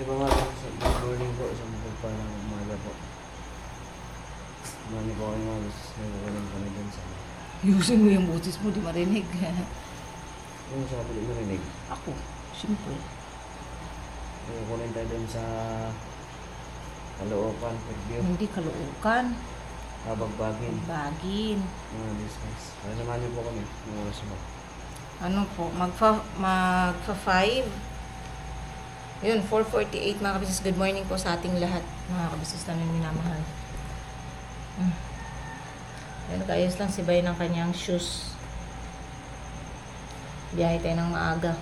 mga good morning po sa mga pa ng umaga po. Mani po kayo mga gusto na kukunin kami dun sa Ayusin mo yung boses mo, di marinig. yung sabi di marinig. Ako, simple. Kukunin tayo dun sa Caloocan, Pagdio, Hindi kalookan. Bagbagin, Bagin. mga business. Kaya naman niyo po kami, yung oras mo. Ano po, magfa 5. Yun, 4:48 mga kabisis. Good morning po sa ating lahat. Mga kabisis namin minamahal. Ayun, kaayos lang si Bay ng kanyang shoes. Biyahe tayo ng maaga.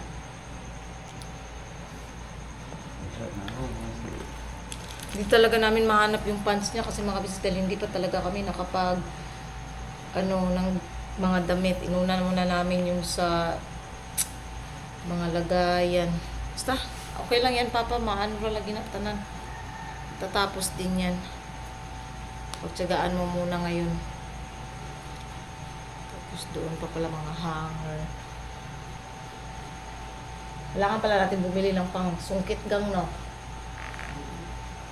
Hindi talaga namin mahanap yung pants niya kasi mga kabisis dahil hindi pa talaga kami nakapag ng mga damit. Inuna muna namin yung sa mga lagayan. Basta, okay lang yan, Papa. Maano rin lagi na tanan. Tatapos din yan. Pagtsagaan mo muna ngayon. Tapos doon pa pala mga hanger. Kailangan pala natin bumili ng pang sungkit gang, no?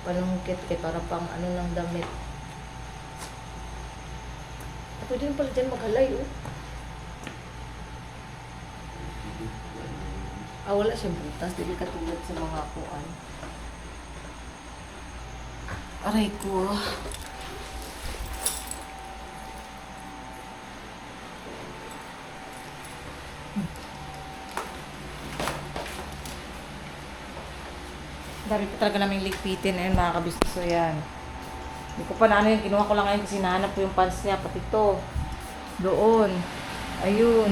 Panungkit kay para pang ano ng damit. Pwede rin pala dyan maghalay, oh. Wala siya butas. Dili katulad sa mga kuan. Aray ko. Dami pa talaga naming ligpitin. Ayun, mga kabisnes. So, yan. Hindi ko pa na ano yun. Kinuha ko lang ngayon kasi nahanap ko yung pants niya. Pati ito. Doon. Ayun.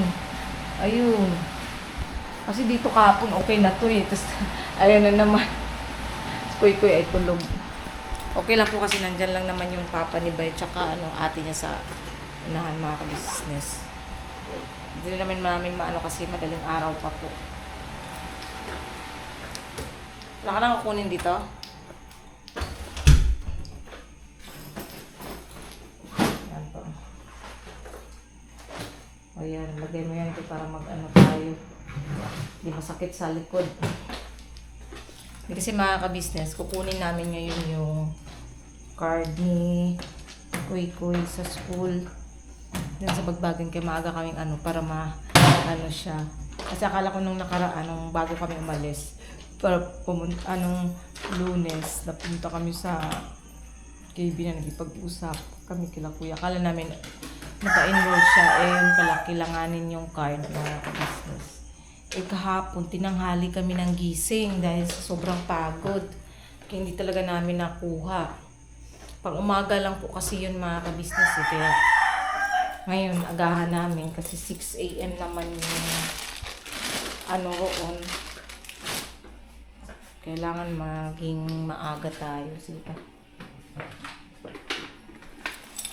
Ayun. Kasi dito kahapon, okay na to eh. Tapos, ayun na naman. Kuy-kuy ay tulog. Okay lang po kasi nandyan lang naman yung papa ni Bay. Tsaka ate niya sa unahan, mga kabisnes. Hindi naman maano kasi madaling araw pa po. Wala ka nang kukunin dito? Yan po. O yan, lagay mo yan ito para mag-ano tayo. Hindi masakit sa likod. Kasi mga ka-business, kukunin namin ngayon yung card ni Kuy-Kuy sa school. Yan sa Bagbagan kay maaga kaming para siya. Kasi akala ko nung nakaraan, bago kami umalis, para pumunta, Lunes, napunta kami sa KB na nagipag-usap kami kila Kuya. Akala namin naka-enroll siya, yun pala, kailanganin yung card na business. Kahapon, tinanghali kami ng gising dahil sa sobrang pagod. Kaya hindi talaga namin nakuha. Pag umaga lang po kasi yun mga ka-business eh. Kaya ngayon, agahan namin kasi 6 AM naman yung roon. Kailangan maging maaga tayo. Sige pa.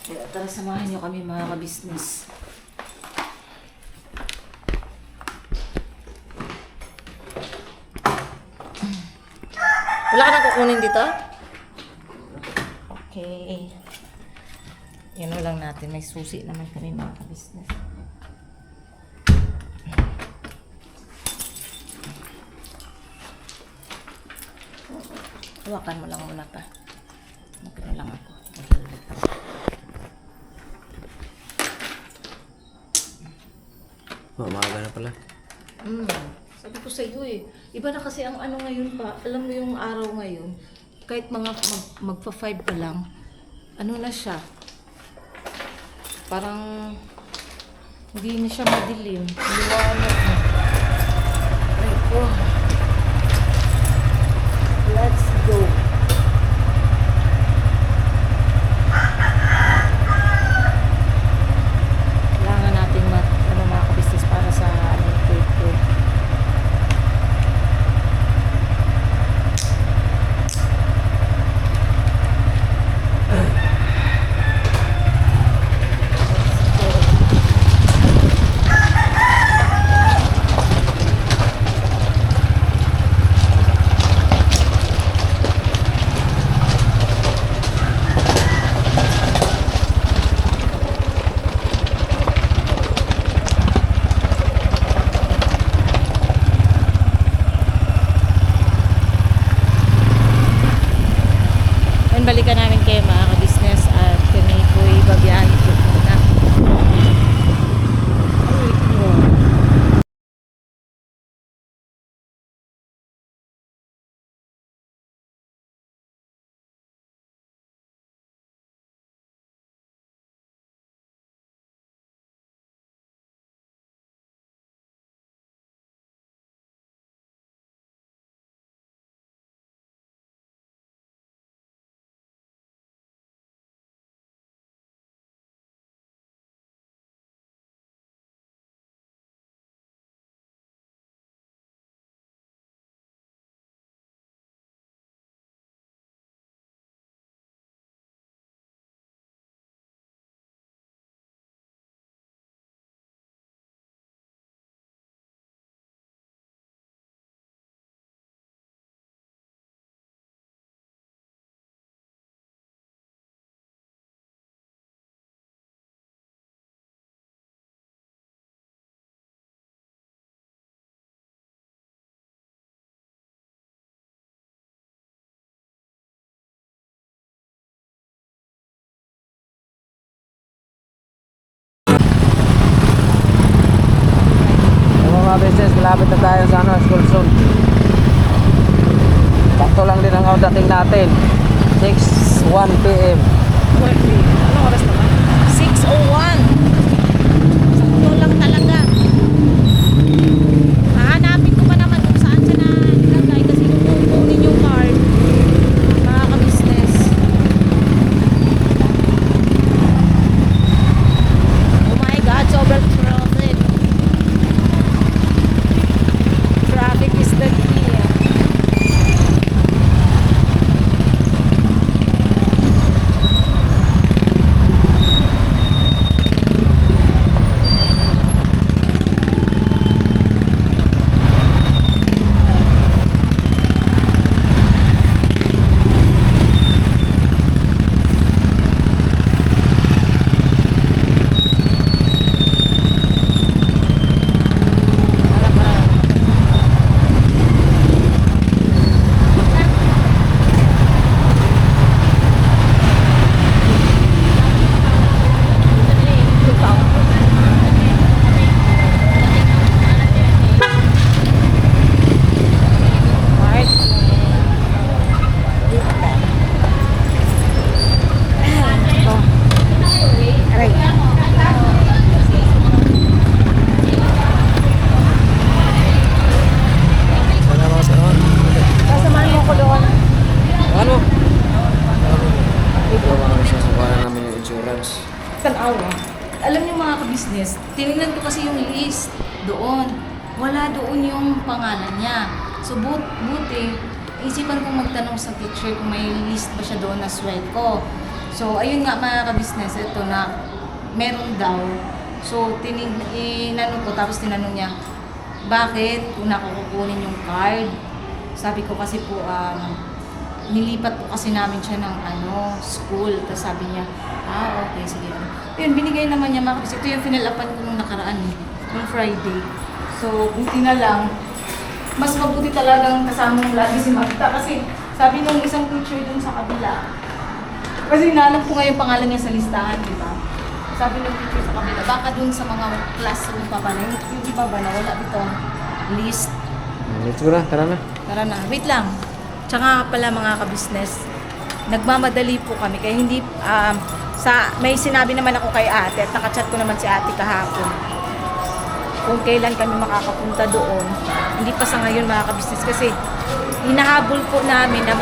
Kaya tara, samahan nyo kami mga ka-business. Wala ka nang kukunin dito? Okay. Yan lang natin. May susi naman kami mga ka-business. Hawakan mo lang muna pa. Magkano lang ako. Maaga na pala. Sabi ko sa iyo eh. Iba na kasi ang ngayon pa. Alam mo yung araw ngayon, kahit magpa-5 pa lang, na siya. Parang hindi na siya madilim. Liwanag na. Ay ko. Let's go. Kailangan natin mga ka-business para sa ito. balikan namin kayo mga ka-business at kami po'y babiyahin po muna. Mga business, malapit na tayo sa school zone. Sakto lang din ang dating natin. 6:01 PM. Anong oras naman? 6:01. Sakto lang talaga. Hahanapin ko pa naman kung saan siya na nilagay kasi kukunin yung card. Mga ka-business. Oh my God, sobrang traffic. Traffic is the key. Kasamahan mo ko doon. Ano? Ito mga sasubukan namin yung insurance. Tanawa. Alam niyo mga ka-business, tinignan ko kasi yung list doon. Wala doon yung pangalan niya. So buti, isipan kong magtanong sa teacher kung may list ba siya doon na sweldo. So ayun nga mga ka-business, ito na meron daw. So inano ko, tapos tinanong niya, bakit kung nakukunin yung card? Sabi ko kasi po, nilipat po kasi namin siya ng school. Tapos sabi niya, okay, sige. Yun, binigay naman niya mga kapis. Ito yung finalapan ko nung nakaraan, nung Friday. So, buti na lang. Mas mabuti talagang kasama ng lagi si Magda. Kasi sabi nung isang teacher dun sa kabila, kasi hinanap ko nga yung pangalan niya sa listahan, di ba? Sabi ng teacher sa kabila, baka dun sa mga classroom pa ba na, yung iba ba na wala ditong list. Let's go na, tara na. Tara na. Wait lang. Tsaka pala mga ka-business, nagmamadali po kami. Kaya hindi, may sinabi naman ako kay ate at nakachat ko naman si ate kahapon kung kailan kami makakapunta doon. Hindi pa sa ngayon mga ka-business kasi hinahabol po namin na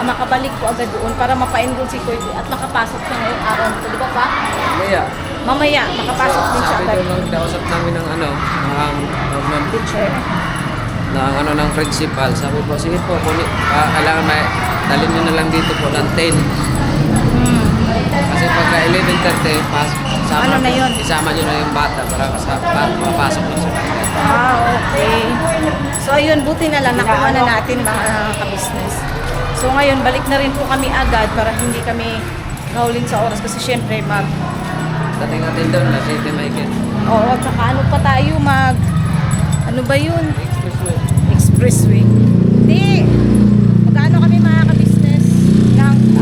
makabalik po agad doon para mapa-enroll si Kuya at makapasok siya ngayong araw nito. Di ba pa? Mamaya, makapasok din siya Sabi agad. doon nung kausap namin ng ng Teacher. ng principal. Sabi po, sige po, kailangan dalhin nyo na lang dito po ng 10. Kasi pagka 11:30, Ano na yun? isama nyo na yung bata para mapasok na siya. Okay. So ayun, buti na lang nakuha na natin mga ka-business. So ngayon, balik na rin po kami agad para hindi kami nahulin sa oras kasi syempre Dating natin doon, na City Michael. Oo, tsaka ano pa tayo ano ba yun? Expressway. Expressway. Hindi. Magkano kami mga ka-business?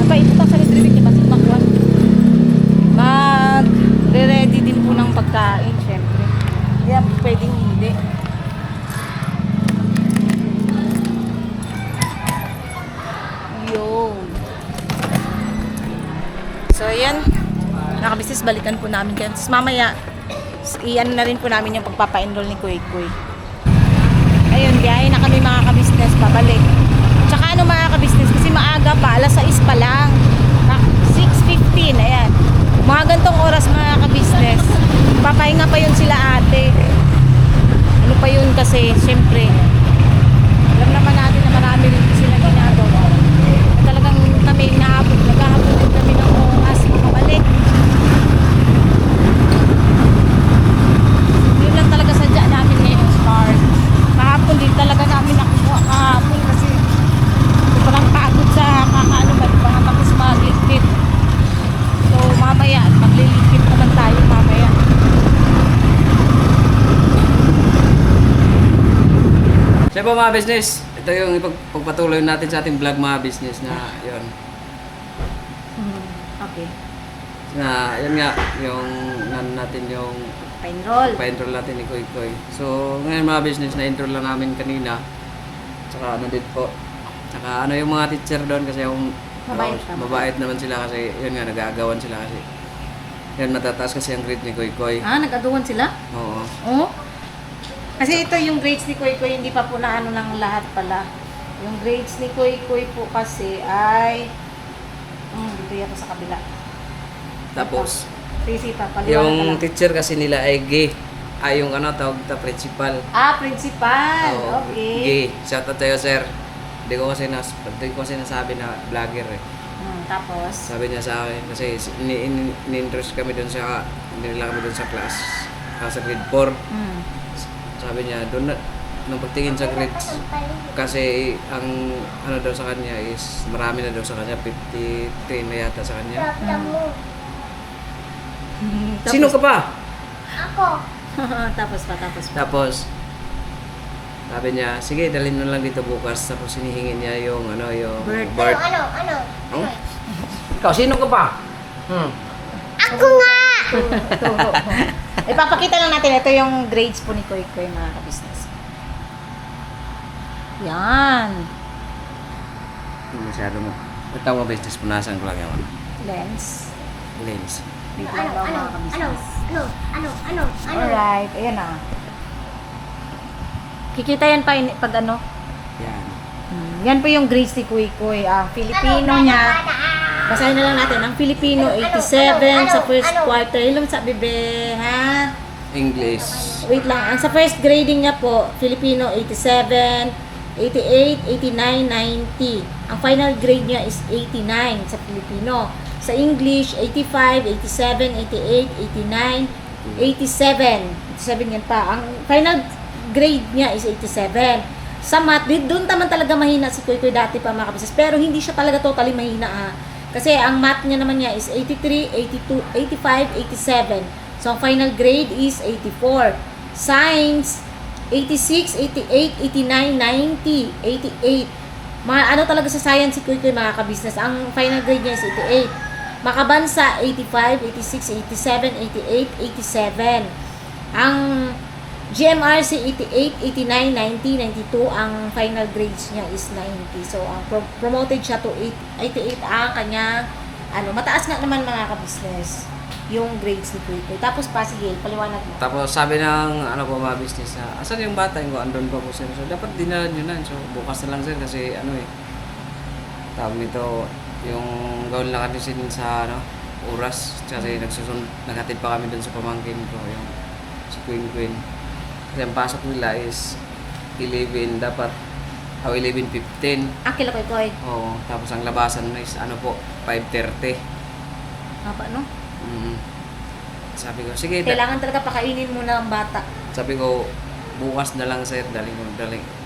By business, balikan po namin kayo. Tapos mamaya, i-ano na rin po namin yung pagpapa-enroll ni Kuy Kuy. Ayun, biyahe na kami mga ka-business, pabalik. Tsaka ano mga ka-business, kasi maaga pa, alas 6 pa lang. 6:15, ayan. Mga gantong oras mga ka-business, papahinga pa yun sila ate. Ano pa yun kasi, syempre, alam naman natin na marami rin sila ginagawa. Talagang kami naghahabol din kami ng oras makabalik. Yun lang talaga sadya namin ngayon start. Kahapon din talaga namin nakuha kahapon kasi sobrang pagod sa kakaano ba, di ba nga tapos magligpit. So mamaya, magliligpit naman tayo mamaya. Siya po mga business, ito yung ipagpatuloy natin sa ating vlog mga business na yun. Okay. Na yun nga, yung natin yung Pa-enroll. pa-enroll natin ni Kuy Kuy. So ngayon mga business, na-enroll lang namin kanina. Tsaka ano din po. Tsaka ano yung mga teacher doon kasi yung Mabait naman. mabait naman sila kasi yun nga, nag-aagawan sila kasi. Yan, matataas kasi ang grade ni Kuy Kuy. Ah, nag-aduan sila? Oo. Oh? Kasi ito yung grades ni Kuy Kuy, hindi pa po na ano ng lahat pala. Yung grades ni Kuy Kuy po kasi ay... dito yan sa kabila. Tapos, Tracy pa, paliwanag ka yung lang. teacher kasi nila ay gay. Ay, yung ano, tawag na principal. Ah, principal. Oo, Okay. Gay. Shout out tayo, sir. Hindi ko kasi nasabi na vlogger eh. Tapos? Sabi niya sa akin, kasi ni-interest kami doon sa, nila kami doon sa class, sa grade 4. Sabi niya, doon na, nung pagtingin sa grades, kasi ang ano daw sa kanya is, marami na daw sa kanya, 53 na yata sa kanya. Sino ka pa? Tapos pa. Tapos, sabi niya, sige, dalhin mo lang dito bukas. Tapos hinihingi niya yung, ano, yung Birth. birth. Oh? Ikaw, sino ka pa? Turo. Ipapakita lang natin, ito yung grades po ni Kuy Kuy mga ka-business. Yan. Hindi masyado mo. Ito mo business, punasan ko lang yung Lens. lens. Wait lang daw mga ka-business. Alright, ayan na. Kikita yan pa pag ano. Yan. Yan po yung grades ni Kuy Kuy. Ang Filipino niya, basahin na lang natin. Ang Filipino, 87 sa first quarter. Ilang sabi be, ha? English. Wait lang. Ang sa first grading niya po, Filipino, 87, 88, 89, 90. Ang final grade niya is 89 sa Filipino. Sa English, 85, 87, 88, 89, 87. 87 yan pa. Ang final grade niya is 87. Sa math, doon naman talaga mahina si Kuy Kuy dati pa mga kabisnes. Pero hindi siya talaga totally mahina ha. Kasi ang math niya naman niya is 83, 82, 85, 87. So ang final grade is 84. Science, 86, 88, 89, 90, 88. Mga ano talaga sa science si Kuy Kuy mga kabisnes. Ang final grade niya is 88. Makabansa, 85, 86, 87, 88, 87. Ang GMRC 88, 89, 90, 92, ang final grades niya is 90. So, ang promoted siya to 88 ang kanyang, mataas nga naman mga ka-business, yung grades ni Kuy Kuy. Tapos pa, sige, paliwanag mo. Tapos sabi ng ano po mga business na, asan yung bata? Yung andun pa po sir. So dapat dinala nyo na. So bukas na lang sir kasi ano eh. Tawag nito, yung gawin lang natin sa oras. Kasi naghatid pa kami dun sa pamangkin ko, yung si Queen. Kasi ang pasok nila is 11, dapat 11:15. Kila Kuy Kuy. Oo, tapos ang labasan is 5:30. Haba, no? Sabi ko, sige. Kailangan talaga pakainin muna ang bata. Sabi ko, bukas na lang sir, daling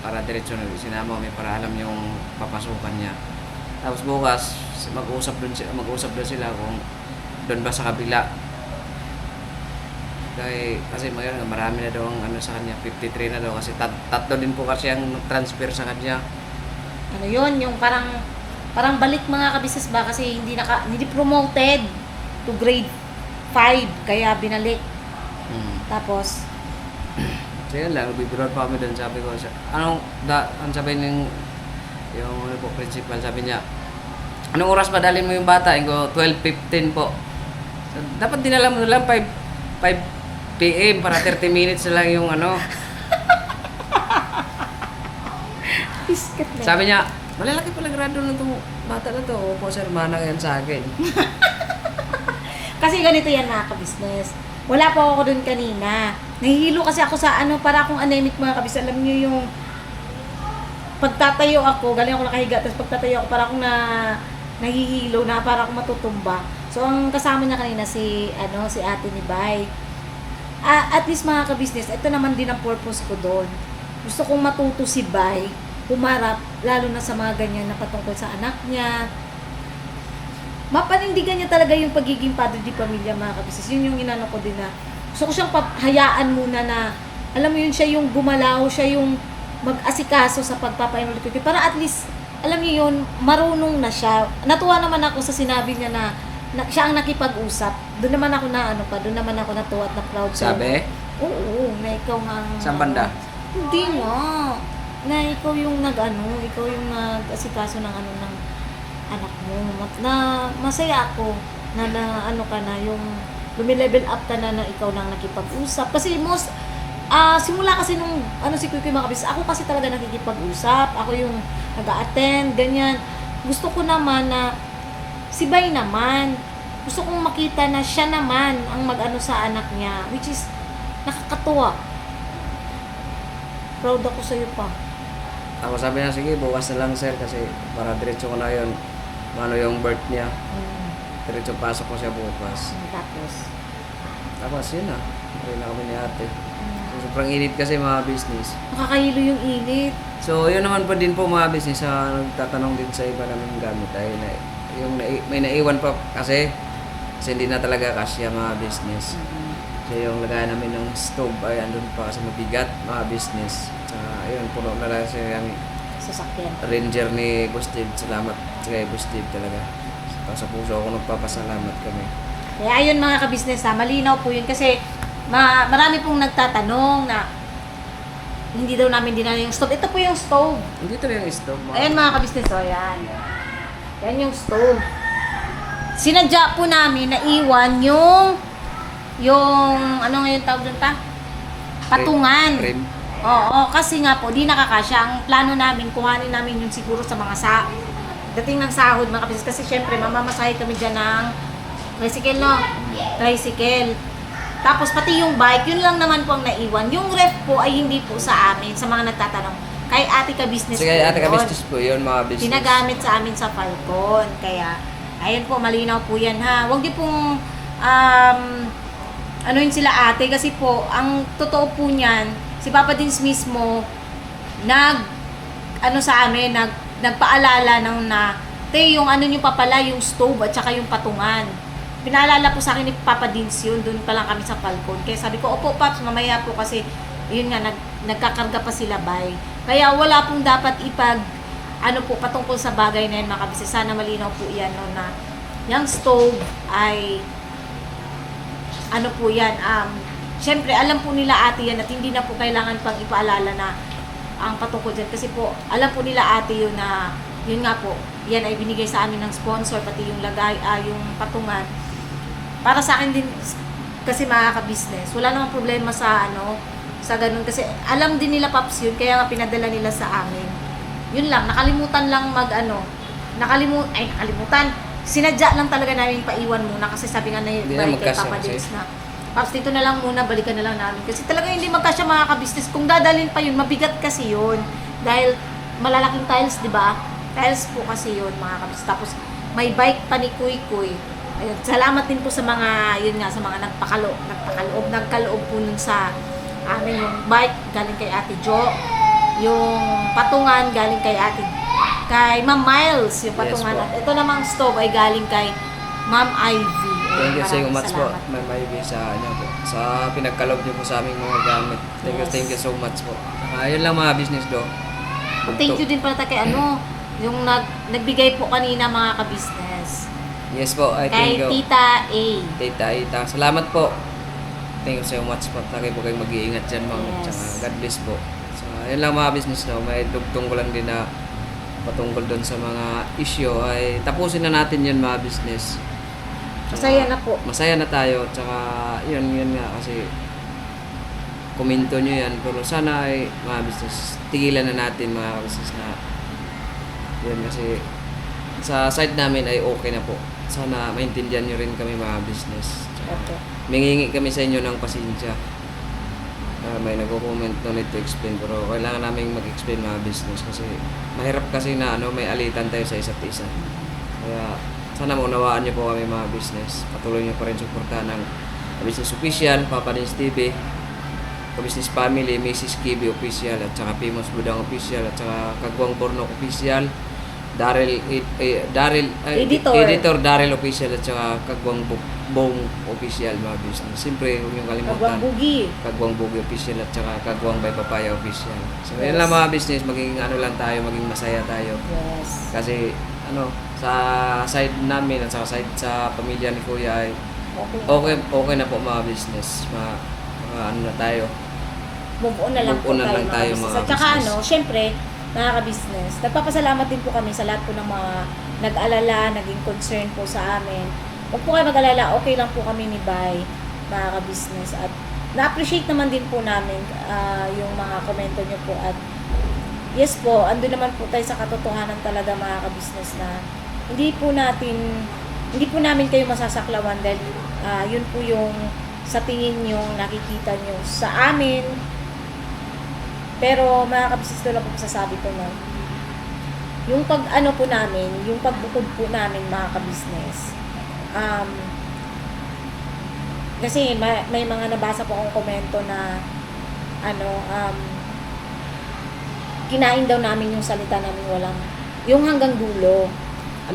para diretso na sinama kami para alam yung papasukan niya. Tapos bukas, mag-usap doon sila kung doon ba sa kabila. Kasi marami na daw ang sa kanya, 53 na daw kasi tatlo din po kasi ang transfer sa kanya. Ano yun, yung parang balik mga kabisnes ba kasi hindi promoted to grade 5 kaya binalik. Tapos So yun lang, bibirod pa kami doon, sabi ko, ang sabi yung principal, sabi niya, anong oras ba dalhin mo yung bata? Ko, 12:15 po. So, dapat dinala mo na lang 5 PM para 30 minutes na lang yung ano. Biskat na. Sabi niya, malalaki pala grado na itong bata na to. Opo sir, manang yan sa akin. Kasi ganito yan mga kabisnes. Wala pa ako dun kanina. Nahihilo kasi ako sa ano, para akong anemic mga kabisnes. Alam niyo yung pagtatayo ako, galing ako nakahiga, tapos pagtatayo ako, para akong nahihilo na, para akong matutumba. So, ang kasama niya kanina si ate ni Bay. At least mga kabisnes, ito naman din ang purpose ko doon. Gusto kong matuto si Bay, humarap, lalo na sa mga ganyan na patungkol sa anak niya. Mapanindigan niya talaga yung pagiging padre di pamilya mga kabisnes. Yun yung inano ko din na gusto ko siyang hayaan muna na, alam mo yun, siya yung gumalaw, siya yung mag-asikaso sa pagpapainol ko. Para at least, alam niyo yun, marunong na siya. Natuwa naman ako sa sinabi niya na siya ang nakipag-usap. Doon naman ako doon naman ako natuwa at na-proud. Sabi? Oo, na ikaw nga. Saan banda? Hindi nga. Na ikaw yung ikaw yung nag-asikaso ng ng anak mo. Na masaya ako na ka na, yung lumilevel up ka na ikaw nang nakipag-usap. Kasi simula kasi nung si Kuy mga kabis, ako kasi talaga nakikipag-usap. Ako yung nag-a-attend, ganyan. Gusto ko naman na si Bay naman, gusto kong makita na siya naman ang mag-ano sa anak niya, which is nakakatuwa. Proud ako sa iyo pa. Ako sabi niya, sige, bukas na lang sir kasi para diretso ko na yun. Ano yung birth niya. Diretso pasok ko siya bukas. Tapos yun na. Ayun na kami ni ate. So, sobrang init kasi mga business. Nakakahilo yung init. So yun naman po din po mga business sa nagtatanong din sa iba namin gamit ay may naiwan pa kasi hindi na talaga kasya mga business. So yung lagayan namin ng stove ay andun pa kasi mabigat mga business. Ayun, puno na lang siya yung Sasakyan. Ranger ni Boss Steve. Salamat kay Boss Steve talaga. Sa puso ako nagpapasalamat kami. Kaya ayun mga kabisnes malinaw po yun kasi marami pong nagtatanong na hindi daw namin dinala yung stove. Ito po yung stove. Hindi ito yung stove. Ayan mga kabisnes, yan. Yan yung stove. Sinadya po namin na iwan yung ano ngayon tawag doon pa? Patungan. Rim. Oo, kasi nga po, di nakakasya. Ang plano namin, kuhanin namin yun siguro sa mga dating ng sahod mga kabisnes. Kasi syempre, mamamasahe kami dyan ng tricycle, no? Tricycle. Tapos pati yung bike, yun lang naman po ang naiwan. Yung ref po ay hindi po sa amin, sa mga nagtatanong. Kay ate ka business Sige, ate ka business po yun mga business. Pinagamit sa amin sa Falcon. Kaya, ayun po, malinaw po yan ha. Huwag di pong anuin sila ate kasi po, ang totoo po niyan, si Papa Dins mismo sa amin, nagpaalala yung ano nyo pa pala, yung stove at saka yung patungan. Pinaalala po sa akin ni Papa Dins yun, doon pa lang kami sa Falcon. Kaya sabi ko, opo Paps, mamaya po kasi, yun nga, nagkakarga pa sila Bay. Kaya wala pong dapat patungkol sa bagay na yan mga kabisnes. Sana malinaw po yan, no, na yung stove ay, po yan, syempre, alam po nila ate yan at hindi na po kailangan pang ipaalala na ang patungkol dyan. Kasi po, alam po nila ate yun na, yun nga po, yan ay binigay sa amin ng sponsor, pati yung yung patungan. Para sa akin din, kasi mga ka-business, wala namang problema sa sa ganun. Kasi alam din nila Paps yun, kaya nga pinadala nila sa amin. Yun lang, nakalimutan lang nakalimutan. Sinadya lang talaga namin paiwan muna kasi sabi nga na kay Papa Dins na Paps, dito na lang muna, balikan na lang namin. Kasi talaga hindi magkasya mga ka-business. Kung dadalhin pa yun, mabigat kasi yun. Dahil malalaking tiles, di ba? Tiles po kasi yun mga ka-business. Tapos may bike pa ni Kuy Kuy. Ayun, salamat din po sa mga, yun nga, sa mga nagkaloob po nun sa amin. Yung bike, galing kay Ate Jo. Yung patungan, galing kay Ma'am Miles, yung patungan. Yes, at ito namang stove ay galing kay Ma'am Ivy. Thank you so Maraming much po, salamat. Ma'am Ivy, sa pinagkalob niyo po sa aming mga gamit. Yes. Thank you so much po. Ayun lang mga business do. Thank you din pala kay yung nagbigay po kanina mga ka-business. Yes po, I Kay thank you. Tita A. Tita Ita, salamat po. Thank you so much po. Tagay po kayo mag-iingat dyan mga. Yes. Tsaka God bless po. So, ayun lang mga business no. May dugtong ko lang din na patungkol doon sa mga issue ay tapusin na natin yun mga business. Masaya na po. Masaya na tayo, tsaka yun nga kasi komento nyo yan, pero sana ay mga business, tigilan na natin mga business na yun kasi sa side namin ay okay na po. Sana maintindihan nyo rin kami mga business. Tsaka, Okay. mingingi kami sa inyo ng pasensya. May nagko-comment no need to explain, pero kailangan namin mag-explain mga business kasi mahirap kasi na may alitan tayo sa isa't isa. Kaya sana maunawaan niyo po kami mga business. Patuloy niyo pa rin suportahan ng Business Official, Papa Dins TV, Business Family, Mrs. Kibi Official, at saka Famous Budang Official, at saka Kagwang Porno Official, Editor Daryl Official, at saka Kagwang Bong Official mga business. Siyempre, huwag niyong Kagwang kalimutan. Bugi. Kagwang Bugi Official at saka Kagwang by Papaya Official. So, Yes. yun lang mga business, maging lang tayo, maging masaya tayo. Yes. Kasi, sa side namin at saka side sa pamilya ni Kuya ay okay na po mga business. Na tayo. Move on na lang Move on na lang mga tayo, business. mga At saka business. syempre, mga ka-business, nagpapasalamat din po kami sa lahat po ng mga nag-alala, naging concern po sa amin. Huwag po kayo mag-alala, okay lang po kami ni Bay, mga ka-business. At na-appreciate naman din po namin yung mga komento nyo po. At yes po, andun naman po tayo sa katotohanan talaga mga ka-business na hindi po namin kayo masasaklawan dahil yun po yung sa tingin yung nakikita nyo sa amin. Pero mga ka-business, ko lang po masasabi ko na yung po namin, yung pagbukod po namin mga ka-business, kasi may mga nabasa po akong komento na kinain daw namin yung salita namin walang yung hanggang dulo.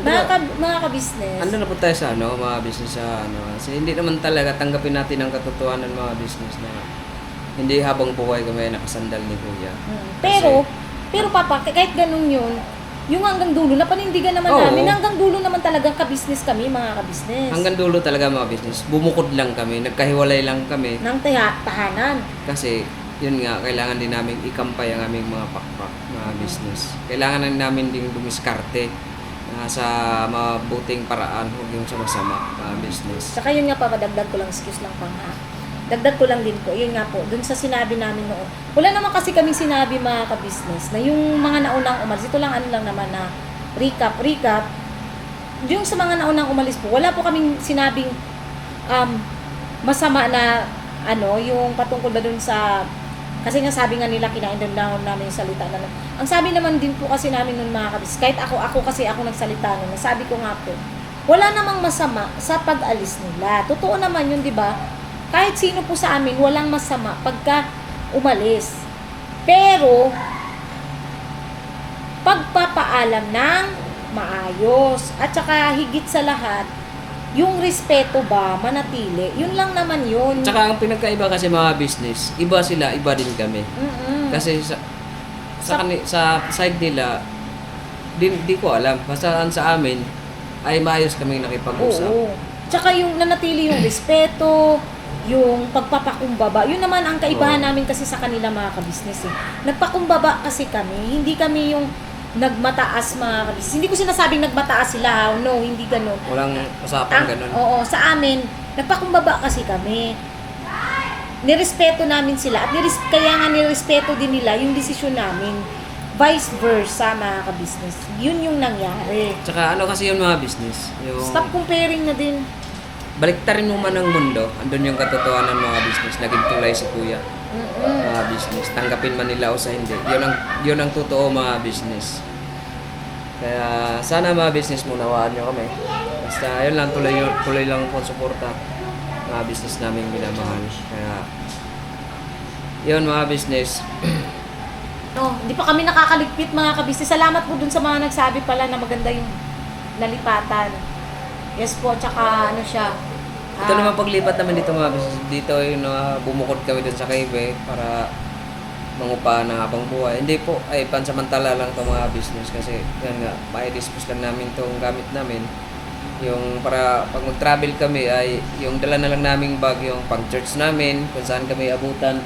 Mga ka-business. Ando na po tayo sa mga business sa kasi hindi naman talaga tanggapin natin ang katotohanan mga business na hindi habang buhay kami nakasandal ni Kuya. Pero Papa, kahit ganun yun, yung hanggang dulo, napanindigan naman Oo. namin, hanggang dulo naman talagang ka-business kami, mga ka-business. Hanggang dulo talaga mga business. Bumukod lang kami, nagkahiwalay lang kami. Ng tahanan. Kasi, yun nga, kailangan din namin ikampay ang aming mga pakpak, mga business. Kailangan din namin din dumiskarte sa mabuting paraan, huwag yung sa masama, mga business. Saka yun nga pa, padagdag ko lang, excuse lang pa nga. Dagdag ko lang din po, yun nga po, dun sa sinabi namin noon. Wala naman kasi kaming sinabi mga ka-business na yung mga naunang umalis, ito lang lang naman na recap. Yung sa mga naunang umalis po, wala po kaming sinabing masama na yung patungkol ba dun sa, kasi nga sabi nga nila kinain doon namin yung salita na. Ang sabi naman din po kasi namin nun mga ka-business, kahit ako kasi ako nagsalita nun, sabi ko nga po, wala namang masama sa pag-alis nila. Totoo naman yun, di ba? Kahit sino po sa amin, walang masama pagka umalis. Pero, pagpapaalam ng maayos. At saka, higit sa lahat, yung respeto ba, manatili. Yun lang naman yun. Tsaka ang pinagkaiba kasi mga business, iba sila, iba din kami. Kasi sa side nila, di ko alam. Basta sa amin, ay maayos kaming nakipag-usap. Oo. Tsaka yung nanatili yung respeto, yung pagpapakumbaba, yun naman ang kaibahan namin kasi sa kanila mga ka-business eh. Nagpakumbaba kasi kami, hindi kami yung nagmataas mga ka-business. Hindi ko sinasabing nagmataas sila, no, hindi ganun. Walang usapang ganun. Oo, sa amin, nagpakumbaba kasi kami. Nirespeto namin sila at kaya nga nirespeto din nila yung desisyon namin. Vice versa mga ka-business. Yun yung nangyari. Tsaka kasi yung mga business, yung Stop comparing na din. baliktarin mo man ang mundo, andun yung katotohanan ng mga business, naging tulay si Kuya. Mga business, tanggapin man nila o sa hindi. Yun ang totoo mga business. Kaya sana mga business munawaan nyo kami. Basta yun lang, tuloy lang po suporta mga business namin minamahal. Kaya yun mga business. No, hindi pa kami nakakaligpit mga ka-business. Salamat po dun sa mga nagsabi pala na maganda yung nalipatan. Yes po, tsaka siya. Ito naman paglipat naman dito mga business. Dito yung bumukod kami dun sa Cave para mangupahan ng habang buhay. Hindi po, ay pansamantala lang itong mga business kasi yan nga, mai-dispose lang namin itong gamit namin. Yung para pag mag-travel kami ay yung dala na lang naming bag, yung pang church namin, kung saan kami abutan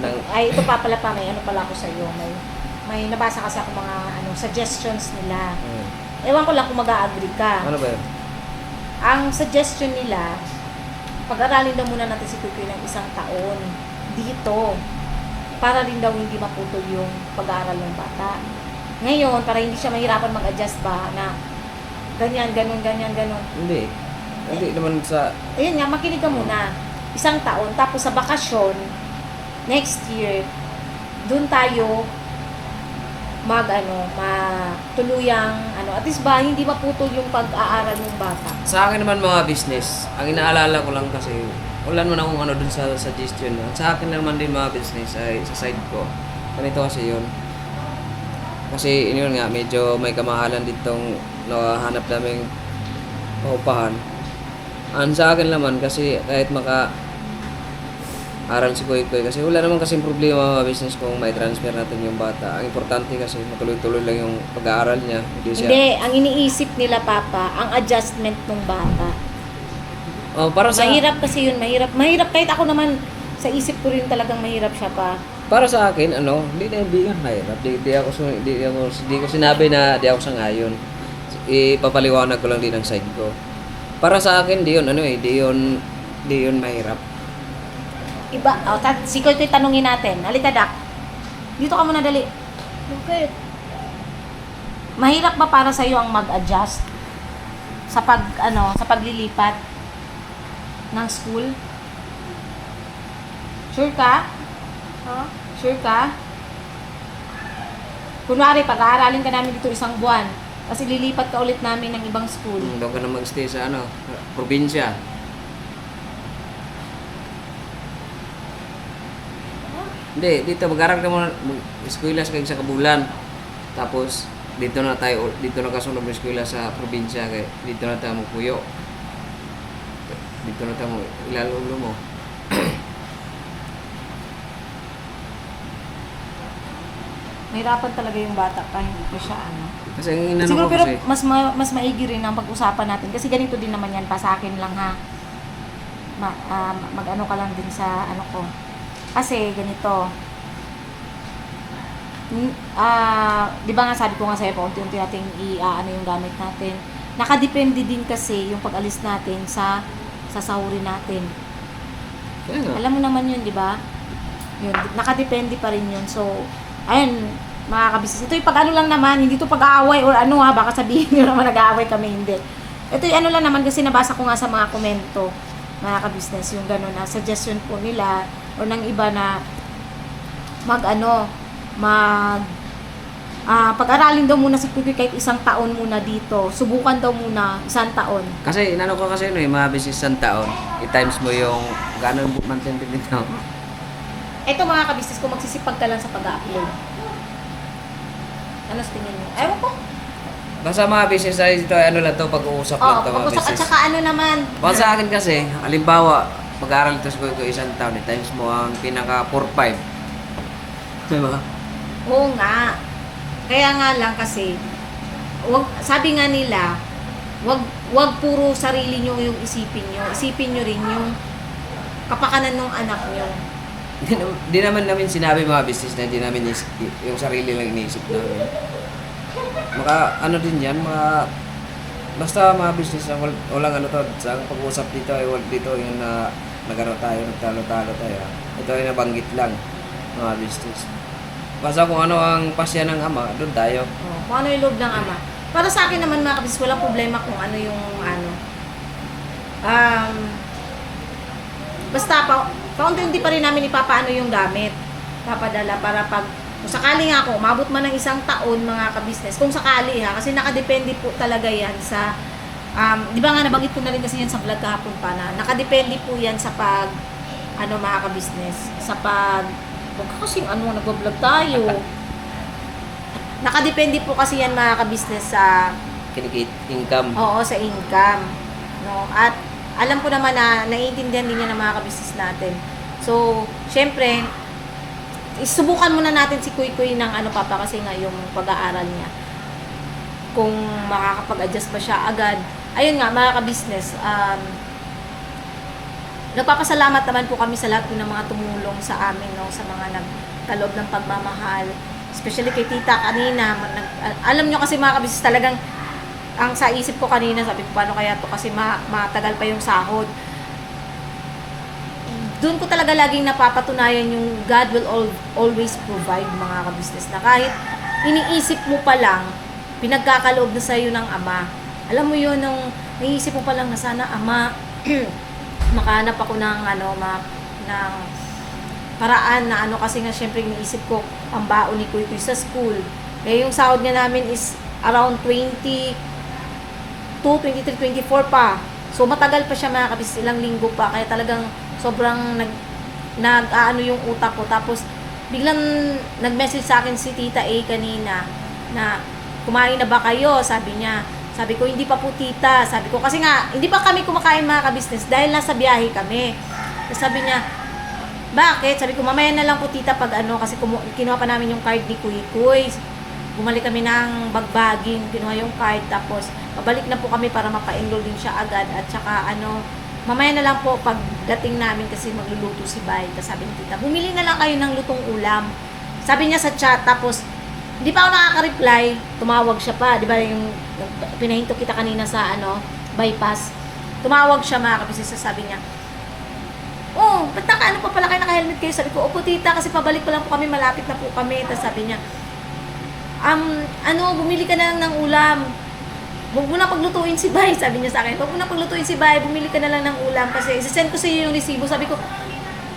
ng... Ay, ito pa pala may pala ako sa iyo. May nabasa kasi ako mga suggestions nila. Ewan ko lang kung mag-a-agree ka. Ano ba yun? Ang suggestion nila, pag-aralin daw muna natin si Kukoy ng 1 taon dito para rin daw hindi maputol yung pag-aaral ng bata. Ngayon, para hindi siya mahirapan mag-adjust ba na ganyan, ganun. Hindi. Hindi naman sa... Ayun nga, makinig ka muna. 1 taon. Tapos sa bakasyon, next year, dun tayo matuluyang, at least ba, hindi maputol yung pag-aaral ng bata. Sa akin naman mga business, ang inaalala ko lang kasi, wala naman akong dun sa suggestion. Sa akin naman din mga business ay sa side ko. Ganito kasi yun. Kasi yun nga, medyo may kamahalan ditong nakahanap naming paupahan. Ang sa akin naman kasi kahit aral si Koy kasi wala naman kasing problema mga business kung may transfer natin yung bata. Ang importante kasi matuloy-tuloy lang yung pag-aaral niya. Hindi, ang iniisip nila Papa, ang adjustment ng bata. Oh, para sa Mahirap kasi yun, mahirap. Mahirap kahit ako naman, sa isip ko rin talagang mahirap siya pa. para sa akin hindi na hindi yan mahirap. Di ko sinabi na di ako sangayon. Ipapaliwanag ko lang din ang side ko. Para sa akin di yun mahirap. Iba, si Koy tanungin natin. Halika, Dak. Dito ka muna dali. Bakit? Mahirap ba para sa iyo ang mag-adjust sa sa paglilipat ng school? Sure ka? Ha? Sure ka? Kunwari, pag-aaralin ka namin dito 1 buwan, kasi lilipat ka ulit namin ng ibang school. Doon ka na mag-stay sa probinsya. Hindi, dito mag-aral ka muna, eskwela sa sa Kabulan. Tapos dito na kasunod ng eskwela sa probinsya kay dito na tayo magpuyo. Dito na tayo ilalulo mo. Mahirapan talaga yung bata pa, hindi ko siya Kasi ang inano Siguro ko pero kasi, mas maigi rin ang pag-usapan natin kasi ganito din naman yan pa sa akin lang ha. Mag-ano ka lang din sa ko. Kasi ganito. Di ba nga sabi ko nga sa'yo pa unti-unti natin yung gamit natin. Nakadepende din kasi yung pag-alis natin sa sasahurin natin. kaya nga. Alam mo naman yun, di ba? Yun, nakadepende pa rin yun. So, ayun, mga kabisnes. Ito yung pag lang naman, hindi to pag-aaway or baka sabihin nyo naman nag-aaway kami, hindi. Ito yung lang naman kasi nabasa ko nga sa mga komento, mga kabisnes, yung gano'n na suggestion po nila or ng iba na pag-aralin daw muna si Kukoy kahit 1 taon muna dito. Subukan daw muna 1 taon. Kasi inano ko kasi mga business 1 taon, i-times mo yung gano'ng monthly dito. Ito mga kabisnes, kung magsisipag ka lang sa pag-upload. Ano sa tingin mo? Ewan ko. Basta mga business ay dito, lang to, pag-uusap lang to mga Pag-usap at business. saka naman. Para sa akin kasi, halimbawa, pag-aaral ito sa Kukoy 1 taon, i-times mo ang pinaka 4-5. Diba? Oo nga. Kaya nga lang kasi, sabi nga nila, wag puro sarili nyo yung isipin nyo. Isipin nyo rin yung kapakanan ng anak nyo. Di naman namin sinabi mga business na hindi namin yung sarili lang iniisip namin. Din yan, basta mga business na walang to, sa pag-uusap dito ay dito yung nagtalo tayo. Ito ay nabanggit lang mga business. Basta kung ano ang pasya ng ama, doon tayo. Kung ano yung loob ng ama. Para sa akin naman mga kabis, walang problema kung ano yung basta paunti-unti pa rin namin ipapaano yung gamit. Papadala para kung sakali nga ako, umabot man ng 1 taon mga kabisnes, kung sakali kasi nakadepende po talaga yan sa, di ba nga nabanggit ko na rin kasi yan sa vlog kahapon pa na, nakadepende po yan sa mga kabisnes, huwag kasing nag-vlog tayo. Nakadepende po kasi yan mga kabisnes sa income. Oo, sa income. No? At alam ko naman na naiintindihan din yan ng mga kabisnes natin. So, syempre, isubukan muna natin si Kukoy ng Papa kasi nga yung pag-aaral niya. Kung makakapag-adjust pa siya agad. Ayun nga, mga kabisnes, nagpapasalamat naman po kami sa lahat ng mga tumulong sa amin, no, sa mga nagkaloob ng pagmamahal. Especially kay Tita kanina. Alam nyo kasi mga kabisnes, talagang ang sa isip ko kanina, sabi ko, paano kaya to kasi matagal pa yung sahod. Doon ko talaga laging napapatunayan yung God will always provide, mga ka-business, na kahit iniisip mo pa lang, pinagkakaloob na sa'yo ng Ama. Alam mo yun, nung naiisip mo pa lang na sana, Ama, makahanap ako ng, ng paraan na kasi nga syempre iniisip ko ang baon ni Kuy sa school. Eh, yung sahod nga namin is around 22, 23, 24 pa. So, matagal pa siya, mga kabis, ilang linggo pa. Kaya talagang sobrang nag-aano yung utak ko. Tapos, biglang nag-message sa akin si Tita A kanina na kumain na ba kayo? Sabi niya. Sabi ko, hindi pa po, Tita. Sabi ko, kasi nga, hindi pa kami kumakain, mga kabisnes dahil nasa biyahe kami. Tapos sabi niya, bakit? Sabi ko, mamaya na lang po, Tita, pag kasi kinuha pa namin yung card ni Kuy. Bumalik kami ng bagbaging, kinuha yung card, tapos pabalik na po kami para mapa-enroll din siya agad. At saka mamaya na lang po pagdating namin kasi magluluto si Bay. Tapos sabi ni Tita, bumili na lang kayo ng lutong ulam. Sabi niya sa chat, tapos hindi pa ako nakaka-reply, tumawag siya pa. Di ba yung pinahinto kita kanina sa bypass. Tumawag siya, mga kabisnes, sabi niya, oh, ba't ano pa pala kayo naka-helmet kayo? Sabi ko, opo, Tita, kasi pabalik pa lang po kami, malapit na po kami. Tapos sabi niya, bumili ka na lang ng ulam. Huwag mo na paglutuin si Bay, sabi niya sa akin. Huwag mo na paglutuin si Bay, bumili ka na lang ng ulam kasi isasend ko sa iyo yung resibo. Sabi ko,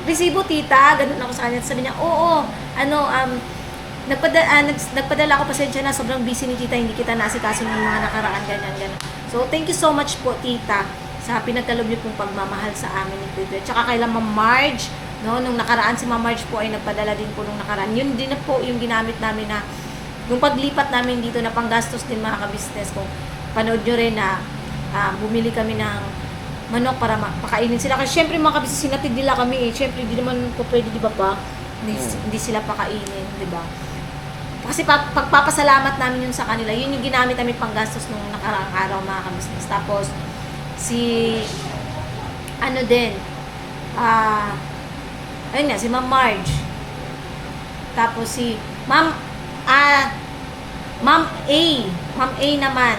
resibo, Tita? Ganun ako sa kanya. Sabi niya, oo, nagpadala ako, pasensya na, sobrang busy ni Tita, hindi kita naasikaso ng mga nakaraan, ganyan. So, thank you so much po, Tita, sa pinagkalob niyo pong pagmamahal sa amin ni Kuya. Tsaka kay Ma'am Marge, nung nakaraan si Ma'am Marge po ay nagpadala din po nung nakaraan. Yun din na po yung ginamit namin na yung paglipat namin dito na panggastos din, mga ka-business. Kung panood nyo rin na bumili kami ng manok para pakainin sila. Kasi syempre, mga ka-business, sinatid nila kami eh. Syempre, hindi naman po pwede, di ba pa? Hindi sila pakainin, di ba? Kasi pagpapasalamat namin yun sa kanila. Yun yung ginamit namin panggastos nung nakaraang araw, mga ka-business. Tapos, si ayun nga, si Ma'am Marge. Tapos si Ma'am A naman.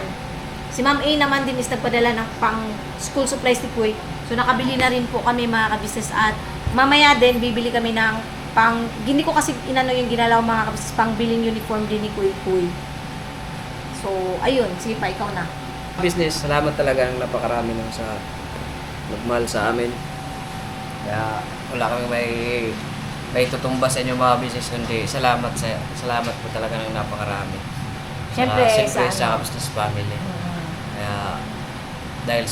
Si Ma'am A naman din is nagpadala ng pang school supplies ni Kuy. So nakabili na rin po kami, mga ka-business, at mamaya din bibili kami ng hindi ko kasi yung ginalaw, mga ka-business, pang biling uniform din ni Kuy. So ayun, sige pa, ikaw na. Business, salamat talaga ng napakarami nung sa nagmahal sa amin. Kaya wala kami may tutumba sa inyo, mga business, kundi salamat po talaga ng napakarami. Siyempre Sa business family. Kaya dahil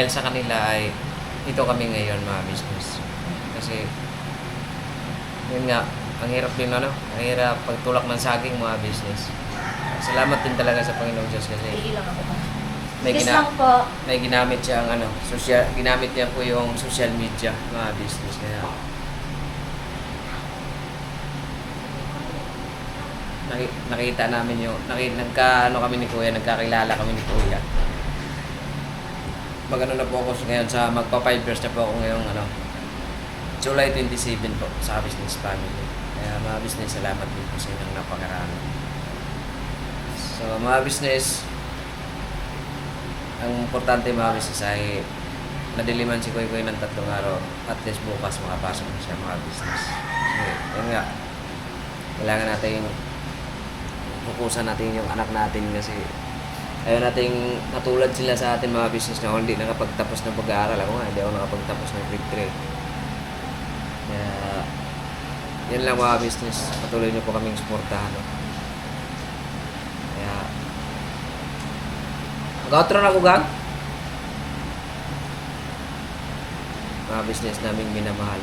sa kanila ay ito kami ngayon, mga business. Kasi yun nga, ang hirap din ang hirap pagtulak ng saging, mga business. Salamat din talaga sa Panginoong Diyos kasi Iilang ako pa. may ginamit siya ang ginamit niya po yung social media, mga business. Kaya nakita namin kami ni Kuya, nagkakilala kami ni Kuya. Magano na po ako ngayon magpa 5 years na po ako ngayong July 27 po sa business family. Kaya mga business, salamat din po sa inyo ng napakarami. So mga business, ang importante, mga business, ay nadiliman si Kuy ng 3 araw. At least bukas makapasok na siya, mga business. So, yun nga, kailangan natin pupusan natin yung anak natin kasi ayaw nating natulad sila sa atin, mga business, na hindi nakapagtapos ng pag-aaral. Ako nga, hindi ako nakapagtapos ng grade 3. Kaya yan lang, mga business, patuloy nyo po kaming suportahan. Kaya mag-outro na ako, gang. Mga business naming minamahal.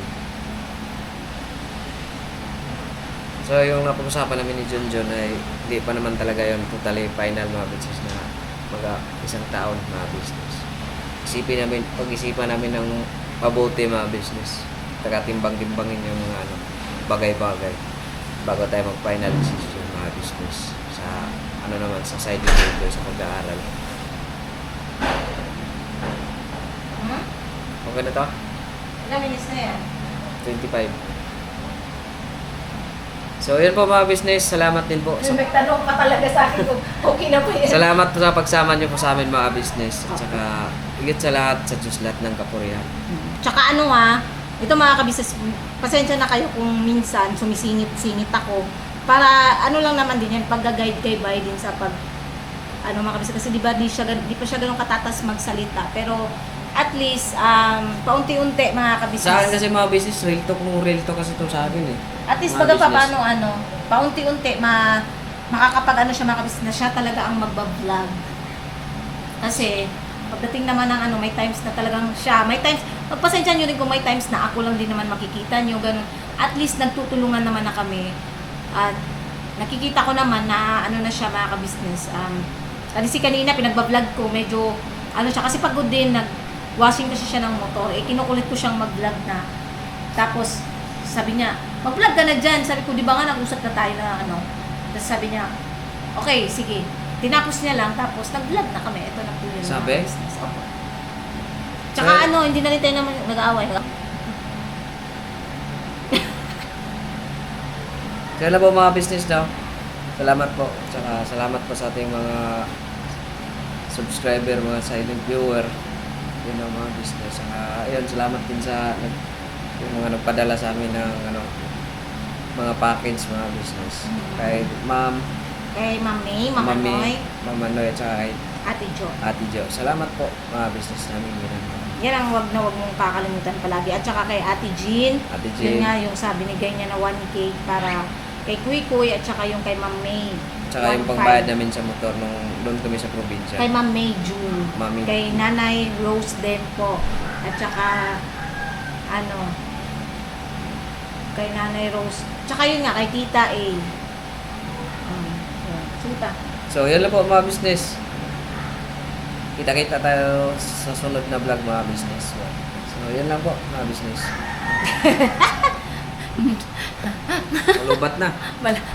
So yung napag-usapan namin ni Junjun ay hindi pa naman talaga yun totally final, mga business, na isang taon, mga business. Pag-isipan namin ng mabuti, mga business. Taga-timbang-timbangin yung mga bagay-bagay bago tayo mag-final decision, mga business, sa sa side dito sa pag-aaral. Okay na to? Ilang minutes na yan? 25. So, yun po mga business. Salamat din po. May tanong pa talaga sa akin kung okay na po yan. Salamat po sa pagsama niyo po sa amin mga business. At saka, higit sa lahat, sa Diyos lahat ng kapurihan. Tsaka ano ito mga kabisnes, pasensya na kayo kung minsan sumisingit-singit ako. Para ano lang naman din yan, pag-guide kay Bay din sa mga kabisnes. Kasi di ba di pa siya ganun katatas magsalita. Pero at least, paunti-unti mga kabisnes. Sa akin kasi mga business, real to kasi ito sa akin eh. At least Mga baga pa business. paano paunti-unti makakapag siya mga kabisnes na siya talaga ang magbablog. Kasi pagdating naman ng may times na talagang siya, may times, pagpasensya nyo rin kung may times na ako lang din naman makikita nyo, ganun. At least nagtutulungan naman na kami. At nakikita ko naman na na siya mga kabisnes. Kasi kanina pinagbablog ko, medyo siya, kasi pagod din, nag-washing kasi siya ng motor. Kinukulit ko siyang mag-vlog na. Tapos, sabi niya, mag-vlog ka na dyan. Sabi ko, di ba nga nag-usap na tayo na Tapos sabi niya, okay, sige. Tinapos niya lang, tapos nag-vlog na kami. Ito na po yun. Sabi? Mga business. Opo. Tsaka hindi na rin tayo naman nag-aaway. Kaya na po mga business daw. Salamat po. Tsaka salamat po sa ating mga subscriber, mga silent viewer. Yun ang mga business. Saka, ayun, salamat din sa yung mga nagpadala sa amin ng mga package, mga business. Kay Ma'am, Kay Ma'am May, Ma'am Anoy, Ma'am Anoy, at saka kay Ate Jo. Ate Jo. Salamat po mga business namin. Yan ang wag mong kakalimutan palagi. At saka kay Ate Jean. Ate Yun Jean, nga yung sabi ni Gay niya na 1K para kay Kuy Kuy at saka yung kay Ma'am May. tsaka yung 1.5. pangbayad namin sa motor nung doon kami sa probinsya. Kay Ma'am May June. Mami. Kay Nanay Rose din po. At saka kay Nanay Rose. Tsaka yun nga, kay Tita A. Yun. Sige pa. So, yun lang po mga business. Kita-kita tayo sa sunod na vlog mga business. So, yun lang po mga business. Malubat na.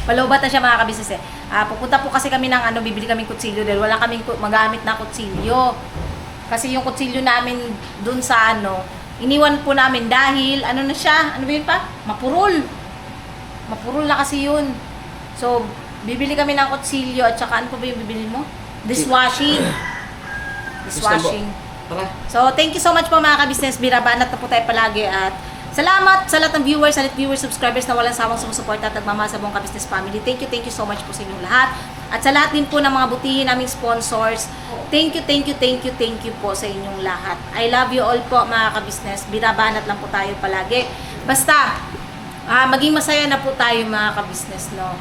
Malaubat na siya mga kabisnes eh. Pupunta po kasi kami ng bibili kaming kutsilyo dahil wala kaming magamit na kutsilyo. Kasi yung kutsilyo namin dun sa iniwan po namin dahil na siya, ano ba yun pa? Mapurol. Mapurol na kasi yun. So, bibili kami ng kutsilyo at saka ano pa ba yung bibili mo? Dishwashing. Dishwashing. Tara. So, thank you so much po mga kabisnes. Birabanat na po tayo palagi at salamat sa lahat ng viewers, subscribers na walang sawang sumusuporta at nagmamahal sa buong Kabisnes family. Thank you so much po sa inyong lahat. At sa lahat din po ng mga butihin naming sponsors, thank you po sa inyong lahat. I love you all po mga kabisnes. Binabanat lang po tayo palagi. Basta, maging masaya na po tayo mga kabisnes, no?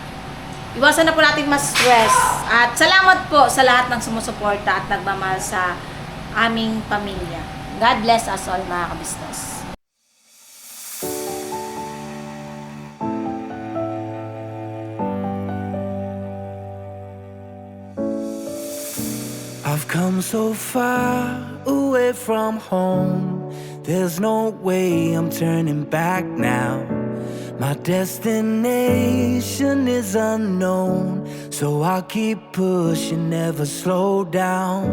Iwasan na po natin mas stress. At salamat po sa lahat ng sumusuporta at nagmamahal sa aming pamilya. God bless us all mga kabisnes. I've come so far away from home. There's no way I'm turning back now. My destination is unknown, so I'll keep pushing, never slow down.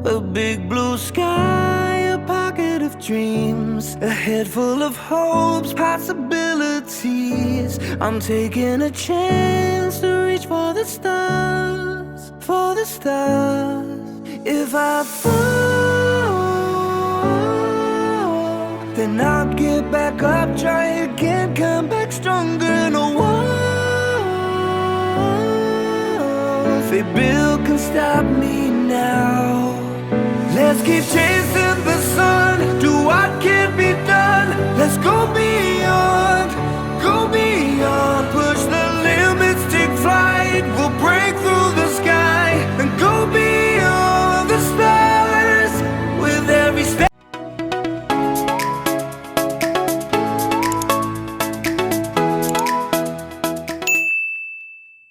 A big blue sky, a pocket of dreams, a head full of hopes, possibilities. I'm taking a chance to reach for the stars, for the stars. If I fall, then I'll get back up, try again, come back stronger. No walls they build can stop me now. Let's keep chasing the sun, do what can be done. Let's go beyond.